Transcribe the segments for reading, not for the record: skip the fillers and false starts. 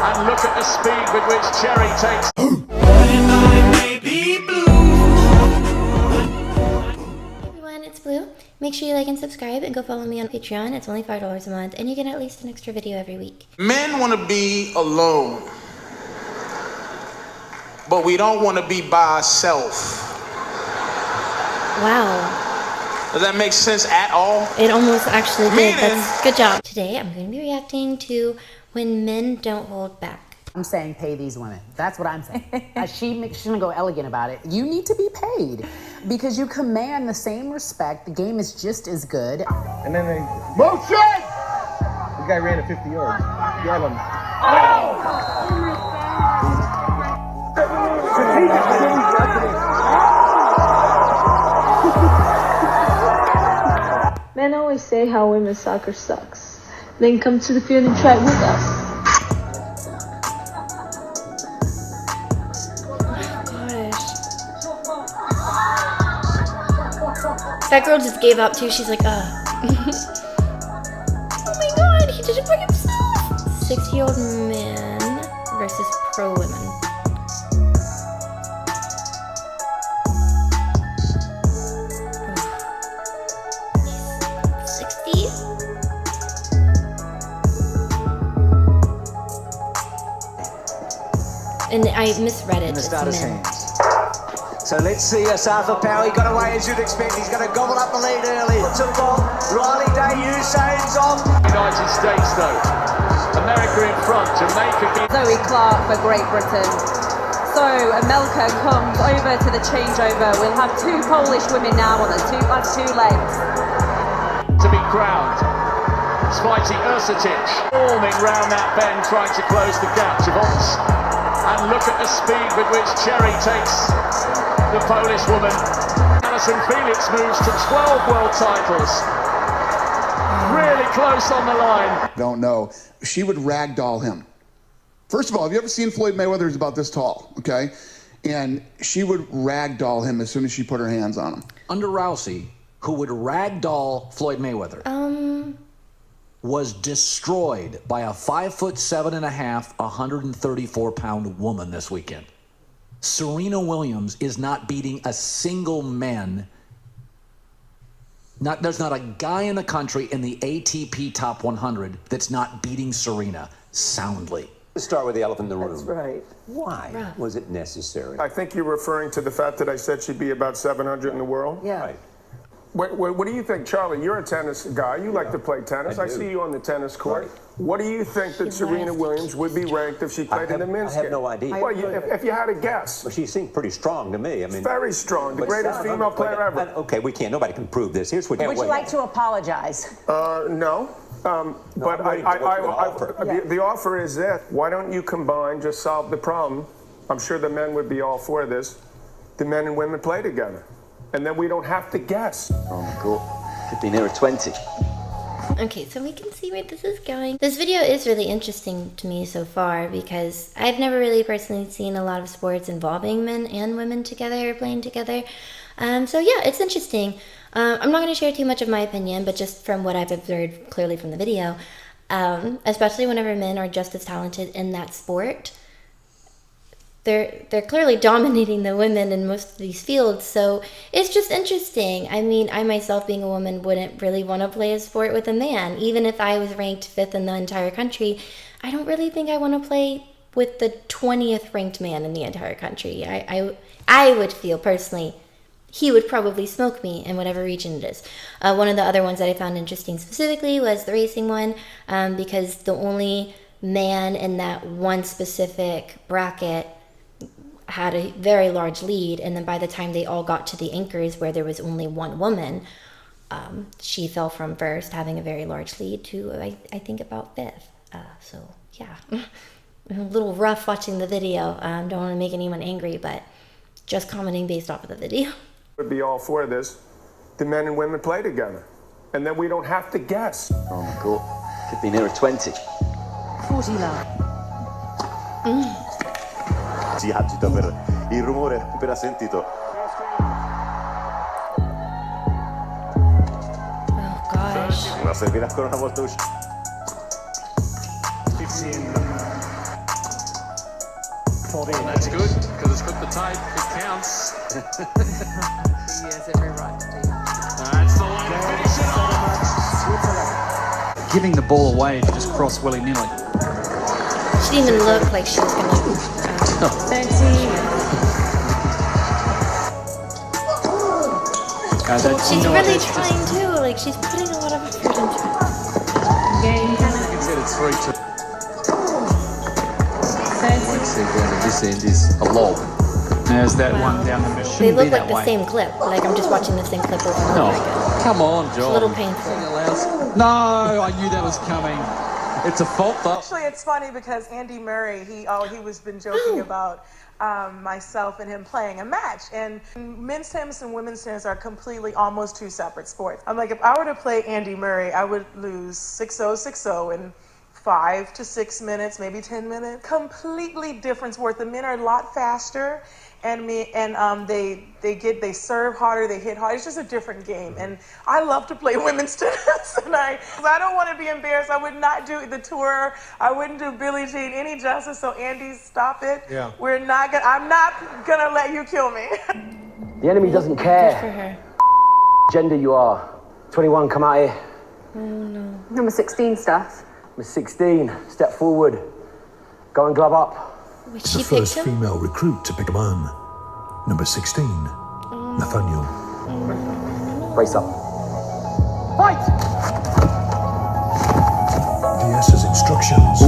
And look at the speed with which Cherry takes. Everyone, it's Blue. Make sure you like and subscribe and go follow me on Patreon. It's only $5 a month and you get at least an extra video every week. Men want to be alone, but we don't want to be by ourselves. Wow. Does that make sense at all? It almost actually did. Meaning- That's good job. Today I'm going to be reacting to when men don't hold back. I'm saying pay these women. That's what I'm saying. She's gonna go elegant about it. You need to be paid because you command the same respect. The game is just as good. And then they motion. The guy ran at 50 yards. Grab him. Men always say how women's soccer sucks. Then come to the field and try it with us. That girl just gave up too. She's like, Oh my god, he did it by himself. 60-year-old men versus pro women. He's 60? And I misread it. In the It's starter's men. hands. So let's see Asafa Power. He got away as you'd expect. He's going to gobble up the lead early. To the ball. Riley Day Usain's off. United States though. America in front. Jamaica. Zoe Clark for Great Britain. So Amelka comes over to the changeover. We'll have two Polish women now on the last two legs. To be crowned. Spitey Ursutic forming round that bend, trying to close the gap. Javons. And look at the speed with which Cherry takes the Polish woman. Alison Felix moves to 12 world titles. Really close on the line. Don't know. She would ragdoll him. First of all, have you ever seen Floyd Mayweather? He's about this tall, okay? And she would ragdoll him as soon as she put her hands on him. Under Rousey, who would ragdoll Floyd Mayweather, was destroyed by a 5'7.5", 134-pound woman this weekend. Serena Williams is not beating a single man. There's not a guy in the country in the ATP Top 100 that's not beating Serena soundly. Let's start with the elephant in the room. That's right. Why was it necessary? I think you're referring to the fact that I said she'd be about 700 in the world. Yeah. Right. What do you think, Charlie? You're a tennis guy. You like to play tennis. I do. see you on the tennis court. Right. What do you think that Serena Williams would be ranked if she played in the men's I have game? no idea. Well, if you had a guess. Well, she seemed pretty strong to me. I mean, Very strong. The but- greatest female player ever. Okay, we can't. Nobody can prove this. Here's what. Would you like to apologize? No. But I'm waiting for what you're gonna offer. the offer is this. Why don't you combine, just solve the problem? I'm sure the men would be all for this. The men and women play together. And then we don't have to guess. Oh, cool. Could be nearer 20. Okay, so we can see where this is going. This video is really interesting to me so far because I've never really personally seen a lot of sports involving men and women together or playing together. So yeah, it's interesting. I'm not going to share too much of my opinion, but just from what I've observed clearly from the video, especially whenever men are just as talented in that sport, they're clearly dominating the women in most of these fields, so it's just interesting. I mean, I myself, being a woman, wouldn't really want to play a sport with a man. Even if I was ranked 5th in the entire country, I don't really think I want to play with the 20th ranked man in the entire country. I would feel personally he would probably smoke me in whatever region it is. One of the other ones that I found interesting specifically was the racing one, because the only man in that one specific bracket had a very large lead, and then by the time they all got to the anchors where there was only one woman, she fell from 1st, having a very large lead, to I think about 5th. So yeah, a little rough watching the video. Don't want to make anyone angry, but just commenting based off of the video. Would be all for this. The men and women play together. And then we don't have to guess. Oh, my God. Could be nearer 20. 40 love. Si agita per il rumore appena sentito. Oh gosh. Ma servirà ancora una volta uscire. bene. That's good, because it's got the tape, it counts. He has every right to do that. That's the way to finish it off. Switzerland. Giving the ball away to just cross willy-nilly. She didn't even look like she was gonna. 13. She's really trying too. Like she's putting a lot of effort into it. Game. Considered 3-2. 13. This end is a lob. There's that one down the middle. They look like the same clip. Like I'm just watching the same clip over and over again. Come on, John. It's a little painful. No, I knew that was coming. It's a fault, though. Actually, it's funny because Andy Murray, he was been joking about myself and him playing a match. And men's tennis and women's tennis are completely almost two separate sports. I'm like, if I were to play Andy Murray, I would lose 6-0, 6-0 in 5 to 6 minutes, maybe 10 minutes. Completely different sport. The men are a lot faster. And they serve harder, they hit hard. It's just a different game, and I love to play women's tennis. And I don't want to be embarrassed. I would not do the tour. I wouldn't do Billie Jean any justice. So Andy, stop it. Yeah. I'm not gonna let you kill me. The enemy doesn't care. Good for her. Gender you are. 21, come out here. Oh no. Number 16 stuff. Number 16, step forward. Go and glove up. Wait, It's she the picked first him? female recruit to pick a man. Number 16, Nathaniel. Brace up. Fight! VS's instructions.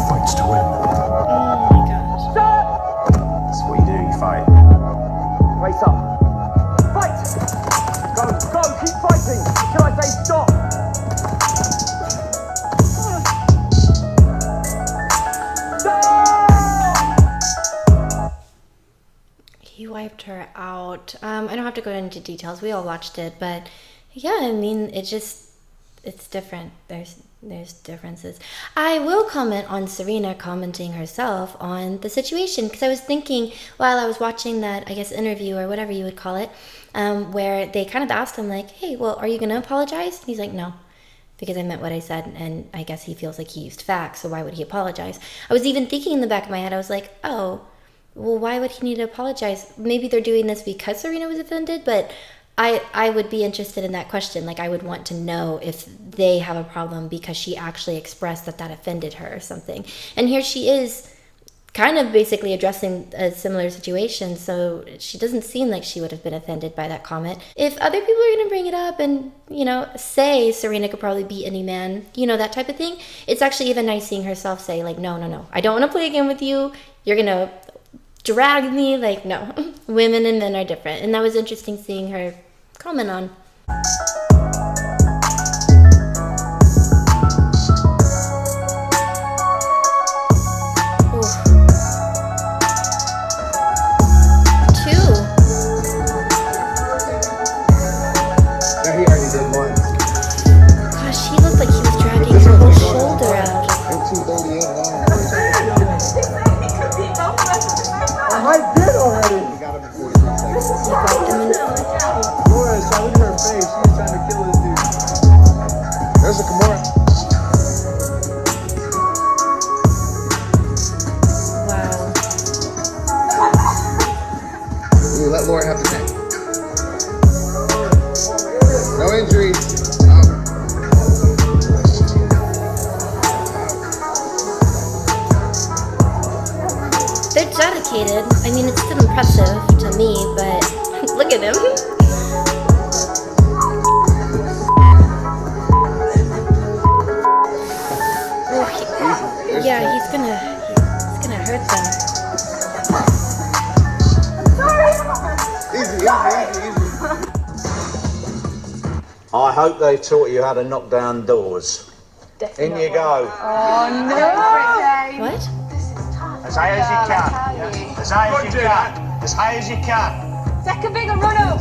Fights to win. Oh my gosh. That's what you do, you fight. Brace up. Fight! Go, keep fighting until I say stop. He wiped her out. I don't have to go into details. We all watched it, but yeah, I mean, it's different. There's differences. I will comment on Serena commenting herself on the situation, because I was thinking while I was watching that, I guess, interview or whatever you would call it, where they kind of asked him like, hey, well, are you going to apologize? And he's like, no, because I meant what I said, and I guess he feels like he used facts, so why would he apologize? I was even thinking in the back of my head, I was like, oh, well, why would he need to apologize? Maybe they're doing this because Serena was offended, but I would be interested in that question. Like, I would want to know if they have a problem because she actually expressed that offended her or something. And here she is kind of basically addressing a similar situation, so she doesn't seem like she would have been offended by that comment. If other people are going to bring it up and, say Serena could probably beat any man, that type of thing, it's actually even nice seeing herself say, like, no, I don't want to play again with you. You're going to drag me. Like, no. Women and men are different. And that was interesting seeing her comment on. He already did one. Gosh, she looked like he was dragging her whole shoulder out. I did already. You got him in 43 seconds. Laura, so look at her face. She was trying to kill this dude. There's a Kimura. Wow. You let Laura have the tank. No injuries. They're dedicated. I mean, it's still impressive to me, but look at him. He's gonna hurt them. Easy. I hope they've taught you how to knock down doors. Definitely. In you go. Oh no! What? As high as you can. As high as you can. As high as you can. Second finger, run up!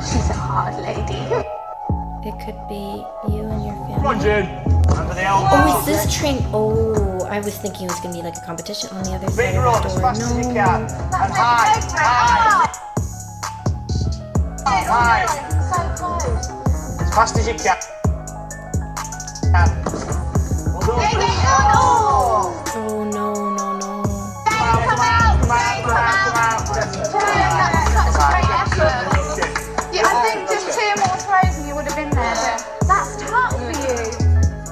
She's a hard lady. It could be you and your family. Come on, June. Under the elbow. Oh, is this train? Oh, I was thinking it was gonna be like a competition on the other side Finger of on the as door. fast as you can. And high. So close. As fast as you can. Oh no. Come out!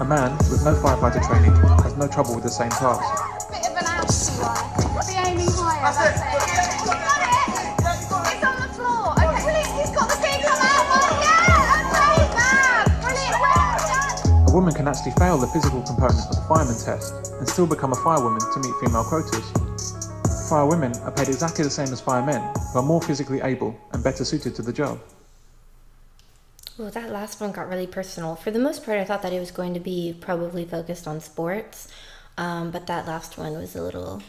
A man with no firefighter training has no trouble with the same task. Bit of an outsy one. Be aiming higher. That's it. It's on the floor. Okay, brilliant. He's got the thing come out. Oh, yeah. Okay, man. Brilliant. Well done. A woman can actually fail the physical component of the fireman test and still become a firewoman to meet female quotas. Firewomen are paid exactly the same as firemen, who are more physically able and better suited to the job. Well, that last one got really personal. For the most part, I thought that it was going to be probably focused on sports, but that last one was a little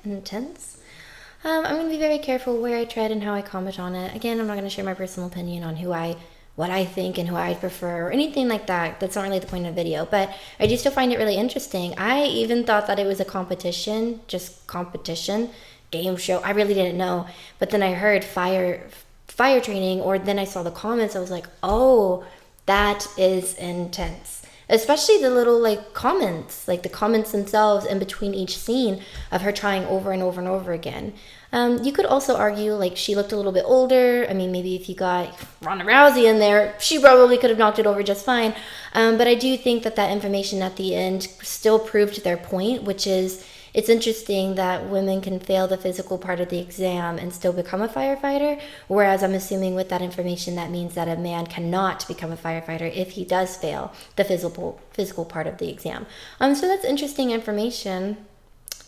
intense. I'm going to be very careful where I tread and how I comment on it. Again, I'm not going to share my personal opinion on what I think and who I prefer or anything like that. That's not really the point of the video, but I do still find it really interesting. I even thought that it was a competition, game show. I really didn't know, but then I heard fire training, or then I saw the comments. I was like, oh, that is intense. Especially the little comments, the comments themselves in between each scene of her trying over and over and over again. You could also argue she looked a little bit older. I mean, maybe if you got Ronda Rousey in there, she probably could have knocked it over just fine. But I do think that information at the end still proved their point, which is it's interesting that women can fail the physical part of the exam and still become a firefighter, whereas I'm assuming with that information that means that a man cannot become a firefighter if he does fail the physical part of the exam. So that's interesting information,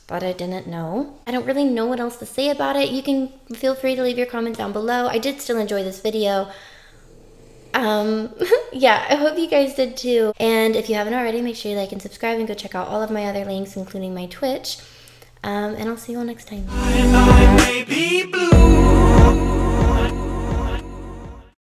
but I didn't know. I don't really know what else to say about it. You can feel free to leave your comments down below. I did still enjoy this video. Yeah, I hope you guys did too. And if you haven't already, make sure you like and subscribe and go check out all of my other links, including my Twitch. And I'll see you all next time.